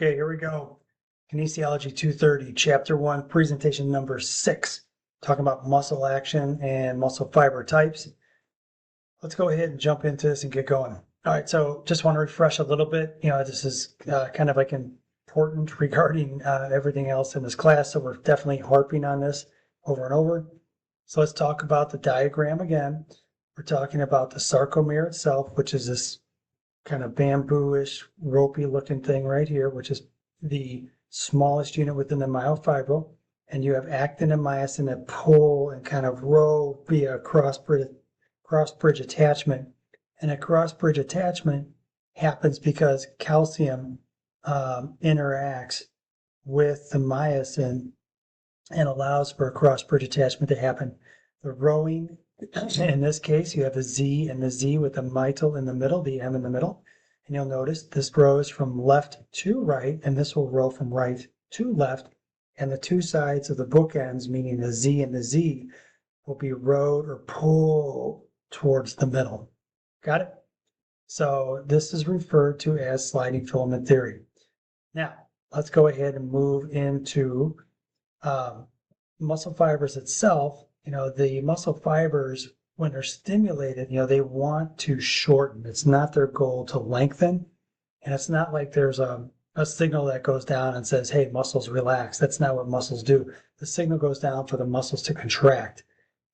Okay, here we go. Kinesiology 230, Chapter 1, Presentation number 6, talking about muscle action and muscle fiber types. Let's go ahead and jump into this and get going. All right, so just want to refresh a little bit. This is kind of like important regarding everything else in this class, so we're definitely harping on this over and over. So let's talk about the diagram again. We're talking about the sarcomere itself, which is this kind of bamboo-ish, ropey looking thing right here, which is the smallest unit within the myofibril. And you have actin and myosin that pull and kind of row via cross bridge attachment. And a cross bridge attachment happens because calcium interacts with the myosin and allows for a cross bridge attachment to happen. The rowing, in this case, you have the Z and the Z with the mitral in the middle, the M in the middle. And you'll notice this rows from left to right, and this will row from right to left. And the two sides of the bookends, meaning the Z and the Z, will be rowed or pulled towards the middle. Got it? So this is referred to as sliding filament theory. Now, let's go ahead and move into muscle fibers itself. The muscle fibers, when they're stimulated, they want to shorten. It's not their goal to lengthen. And it's not like there's a signal that goes down and says, hey, muscles relax. That's not what muscles do. The signal goes down for the muscles to contract.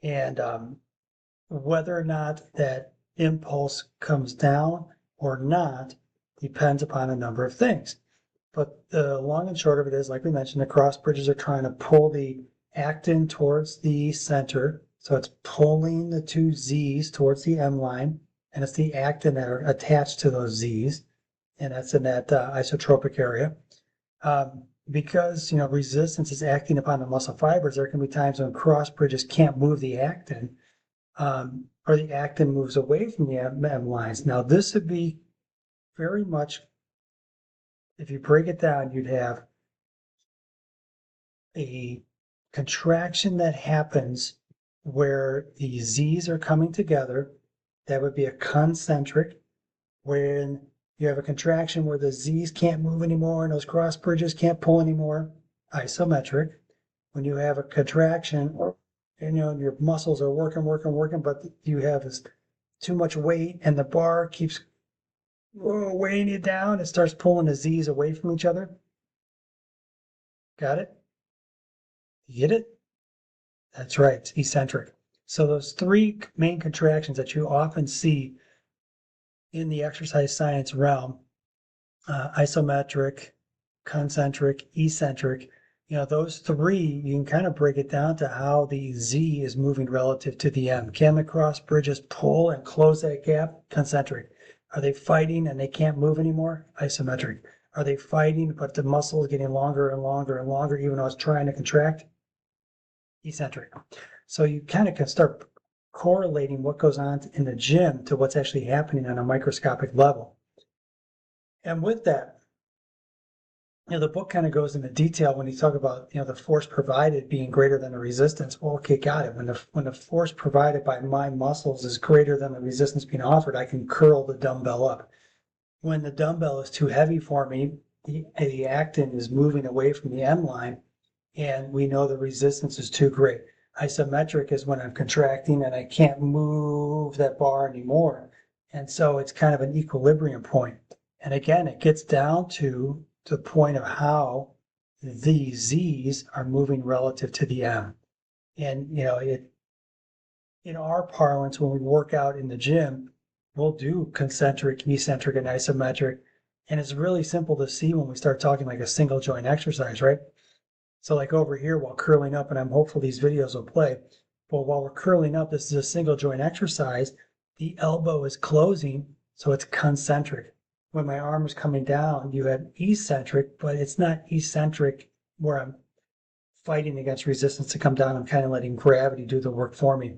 And whether or not that impulse comes down or not depends upon a number of things. But the long and short of it is, like we mentioned, the cross bridges are trying to pull the actin towards the center. So it's pulling the two Z's towards the M line, and it's the actin that are attached to those Z's, and that's in that isotropic area. Because resistance is acting upon the muscle fibers, there can be times when cross bridges can't move the actin, or the actin moves away from the M lines. Now this would be very much, if you break it down, you'd have a contraction that happens where the Z's are coming together. That would be a concentric. When you have a contraction where the Z's can't move anymore and those cross bridges can't pull anymore, isometric. When you have a contraction, and your muscles are working, but you have this too much weight and the bar keeps weighing you down, it starts pulling the Z's away from each other. Got it? You get it? That's right, it's eccentric. So those three main contractions that you often see in the exercise science realm, isometric, concentric, eccentric, those three, you can kind of break it down to how the Z is moving relative to the M. Can the cross bridges pull and close that gap? Concentric. Are they fighting and they can't move anymore? Isometric. Are they fighting, but the muscle is getting longer and longer and longer, even though it's trying to contract? Eccentric. So you kind of can start correlating what goes on in the gym to what's actually happening on a microscopic level. And with that, the book kind of goes into detail when you talk about, the force provided being greater than the resistance. Well, okay, got it. When the force provided by my muscles is greater than the resistance being offered, I can curl the dumbbell up. When the dumbbell is too heavy for me, the actin is moving away from the M line, and we know the resistance is too great. Isometric is when I'm contracting and I can't move that bar anymore. And so it's kind of an equilibrium point. And again, it gets down to the point of how the Z's are moving relative to the M. And, in our parlance, when we work out in the gym, we'll do concentric, eccentric, and isometric. And it's really simple to see when we start talking like a single joint exercise, right? So like over here while curling up, and I'm hopeful these videos will play, but while we're curling up, this is a single joint exercise. The elbow is closing, so it's concentric. When my arm is coming down, you have eccentric, but it's not eccentric where I'm fighting against resistance to come down. I'm kind of letting gravity do the work for me.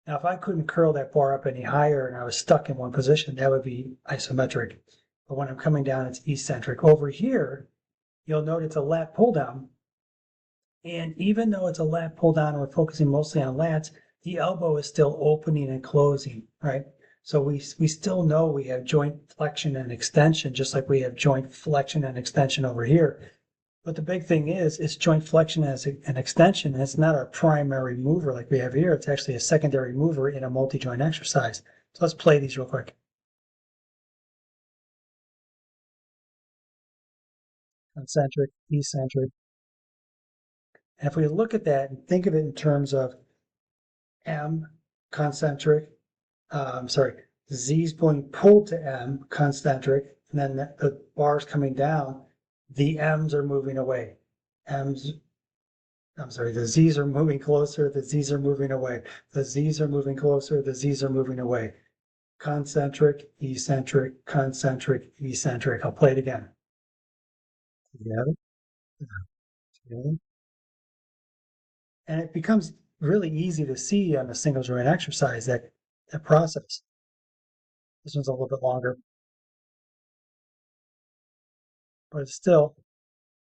Now, if I couldn't curl that bar up any higher and I was stuck in one position, that would be isometric. But when I'm coming down, it's eccentric. Over here, you'll note it's a lat pull down. And even though it's a lat pull down and we're focusing mostly on lats, the elbow is still opening and closing, right? So we still know we have joint flexion and extension, just like we have joint flexion and extension over here. But the big thing is, it's joint flexion as an extension, and it's not our primary mover like we have here. It's actually a secondary mover in a multi-joint exercise. So let's play these real quick. Concentric, eccentric. And if we look at that and think of it in terms of M concentric, Z's being pulled to M concentric, and then the bars coming down, the M's are moving away. The Z's are moving closer, the Z's are moving away. The Z's are moving closer, the Z's are moving away. Concentric, eccentric, concentric, eccentric. I'll play it again. Together, together. And it becomes really easy to see on a single joint exercise that process. This one's a little bit longer, but it's still,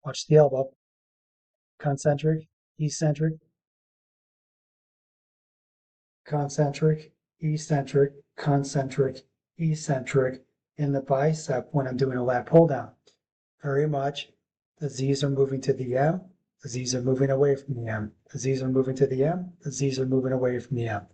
watch the elbow. Concentric, eccentric, concentric, eccentric, concentric, eccentric in the bicep when I'm doing a lat pull down. Very much the Z's are moving to the M, the Z's are moving away from the M, the Z's are moving to the M, the Z's are moving away from the M.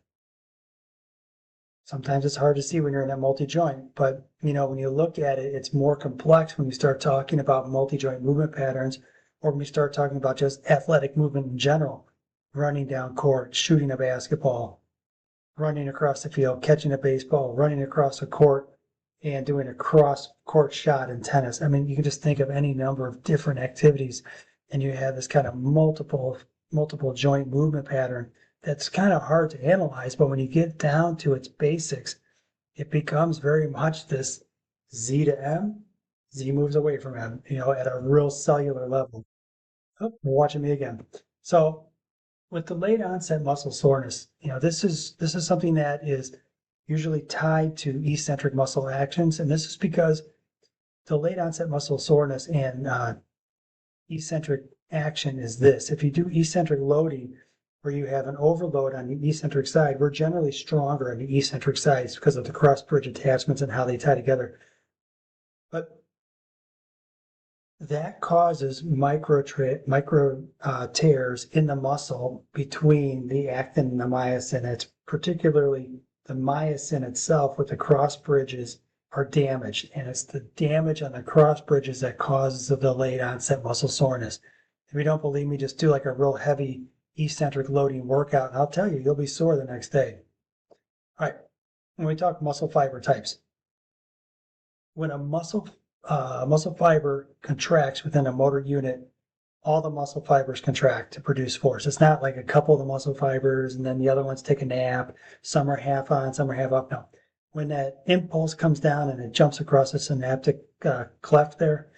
Sometimes it's hard to see when you're in that multi-joint, but when you look at it, it's more complex when you start talking about multi-joint movement patterns, or when we start talking about just athletic movement in general, running down court, shooting a basketball, running across the field, catching a baseball, running across a court, and doing a cross-court shot in tennis. I mean, you can just think of any number of different activities, and you have this kind of multiple joint movement pattern that's kind of hard to analyze, but when you get down to its basics, it becomes very much this Z to M. Z moves away from M, at a real cellular level. Oh, you're watching me again. So with delayed onset muscle soreness, this is something that is usually tied to eccentric muscle actions, and this is because delayed onset muscle soreness and eccentric action is this. If you do eccentric loading, where you have an overload on the eccentric side, we're generally stronger on the eccentric sides because of the cross bridge attachments and how they tie together. But that causes micro tears in the muscle between the actin and the myosin. It's particularly the myosin itself with the cross bridges are damaged, and it's the damage on the cross bridges that causes the delayed onset muscle soreness. If you don't believe me, just do like a real heavy eccentric loading workout, and I'll tell you, you'll be sore the next day. All right, when we talk muscle fiber types, when a muscle fiber contracts within a motor unit, all the muscle fibers contract to produce force. It's not like a couple of the muscle fibers and then the other ones take a nap. Some are half on, some are half off. No. When that impulse comes down and it jumps across the synaptic cleft there,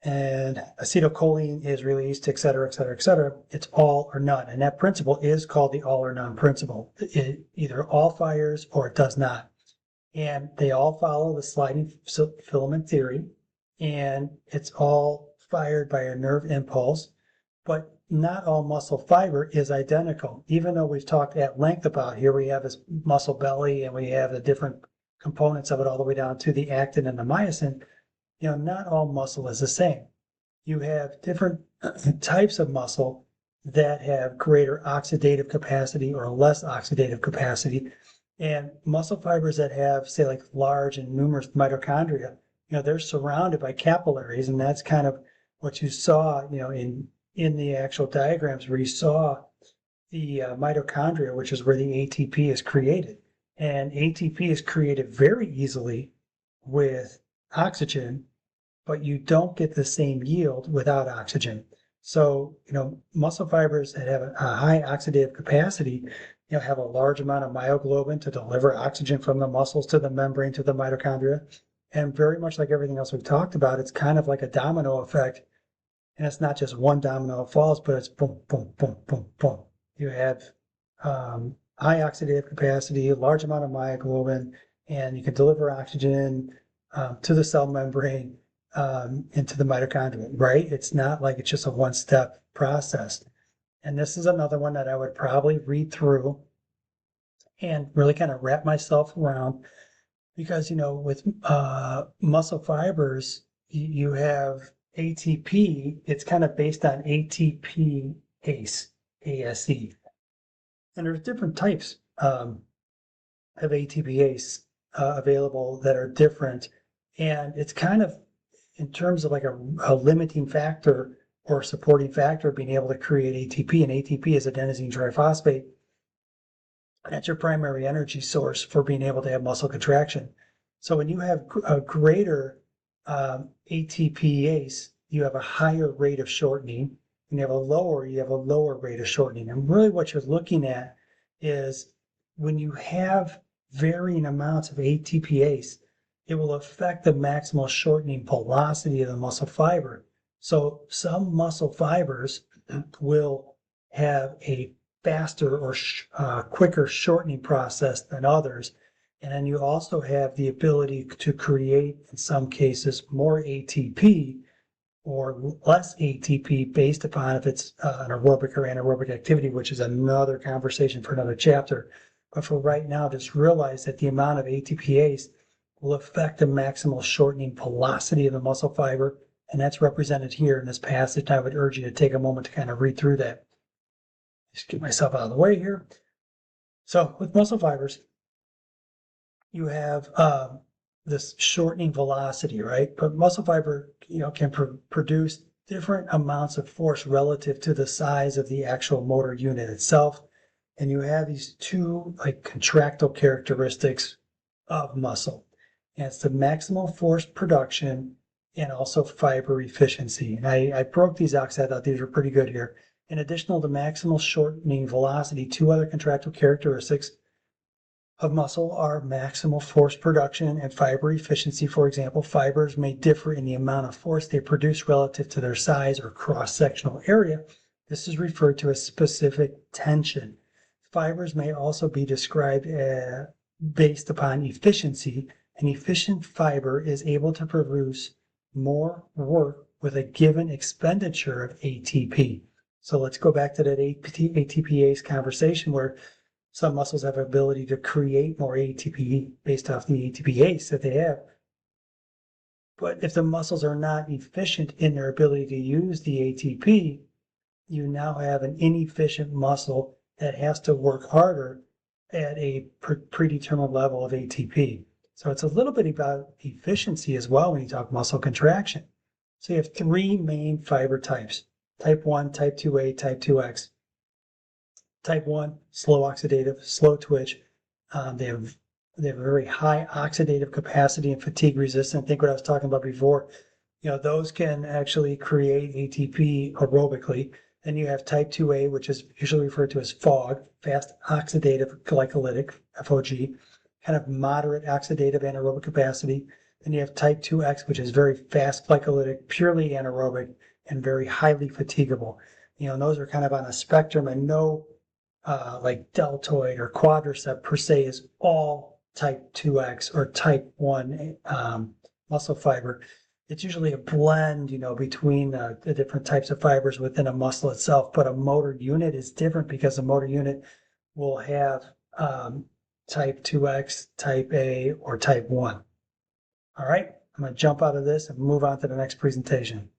and acetylcholine is released, et cetera, et cetera, et cetera, it's all or none. And that principle is called the all or none principle. It either all fires or it does not. And they all follow the sliding filament theory, and it's all fired by a nerve impulse, but not all muscle fiber is identical. Even though we've talked at length about here, we have this muscle belly and we have the different components of it all the way down to the actin and the myosin, not all muscle is the same. You have different types of muscle that have greater oxidative capacity or less oxidative capacity. And muscle fibers that have, say, like large and numerous mitochondria, they're surrounded by capillaries, and that's kind of what you saw, in the actual diagrams where you saw the mitochondria, which is where the ATP is created. And ATP is created very easily with oxygen, but you don't get the same yield without oxygen. So, muscle fibers that have a high oxidative capacity, have a large amount of myoglobin to deliver oxygen from the muscles to the membrane to the mitochondria. And very much like everything else we've talked about, it's kind of like a domino effect. And it's not just one domino falls, but it's boom, boom, boom, boom, boom. You have high oxidative capacity, a large amount of myoglobin, and you can deliver oxygen to the cell membrane, into the mitochondria, right? It's not like it's just a one-step process. And this is another one that I would probably read through and really kind of wrap myself around, because, with muscle fibers, you have ATP. It's kind of based on ATP ACE. And there's different types of ATP ACE available that are different. And it's kind of, in terms of like a limiting factor or supporting factor, being able to create ATP, and ATP is adenosine triphosphate. That's your primary energy source for being able to have muscle contraction. So when you have a greater ATP ACE, you have a higher rate of shortening, and you have a lower rate of shortening. And really what you're looking at is, when you have varying amounts of ATP ACE, it will affect the maximal shortening velocity of the muscle fiber. So some muscle fibers will have a faster or quicker shortening process than others. And then you also have the ability to create, in some cases, more ATP or less ATP based upon if it's an aerobic or anaerobic activity, which is another conversation for another chapter. But for right now, just realize that the amount of ATP ACE will affect the maximal shortening velocity of the muscle fiber, and that's represented here in this passage. I would urge you to take a moment to kind of read through that. Just get myself out of the way here. So with muscle fibers, you have this shortening velocity, right? But muscle fiber, can produce different amounts of force relative to the size of the actual motor unit itself. And you have these two contractile characteristics of muscle. And it's the maximal force production and also fiber efficiency. And I broke these out because I thought these were pretty good here. In addition to maximal shortening velocity, two other contractile characteristics of muscle are maximal force production and fiber efficiency. For example, fibers may differ in the amount of force they produce relative to their size or cross-sectional area. This is referred to as specific tension. Fibers may also be described based upon efficiency. An efficient fiber is able to produce more work with a given expenditure of ATP. So let's go back to that ATP ACE conversation, where some muscles have ability to create more ATP based off the ATP ACE that they have. But if the muscles are not efficient in their ability to use the ATP, you now have an inefficient muscle that has to work harder at a predetermined level of ATP. So it's a little bit about efficiency as well when you talk muscle contraction. So you have three main fiber types: type 1, type 2A, type 2X. Type 1, slow oxidative, slow twitch. They have very high oxidative capacity and fatigue resistance. I think what I was talking about before, those can actually create ATP aerobically. Then you have type 2A, which is usually referred to as FOG, fast oxidative glycolytic, FOG, kind of moderate oxidative anaerobic capacity. Then you have type 2X, which is very fast glycolytic, purely anaerobic, and very highly fatigable. And those are kind of on a spectrum, and no like deltoid or quadricep per se is all type 2X or type 1 muscle fiber. It's usually a blend, between the different types of fibers within a muscle itself. But a motor unit is different, because a motor unit will have type 2X, type A, or type 1. All right, I'm going to jump out of this and move on to the next presentation.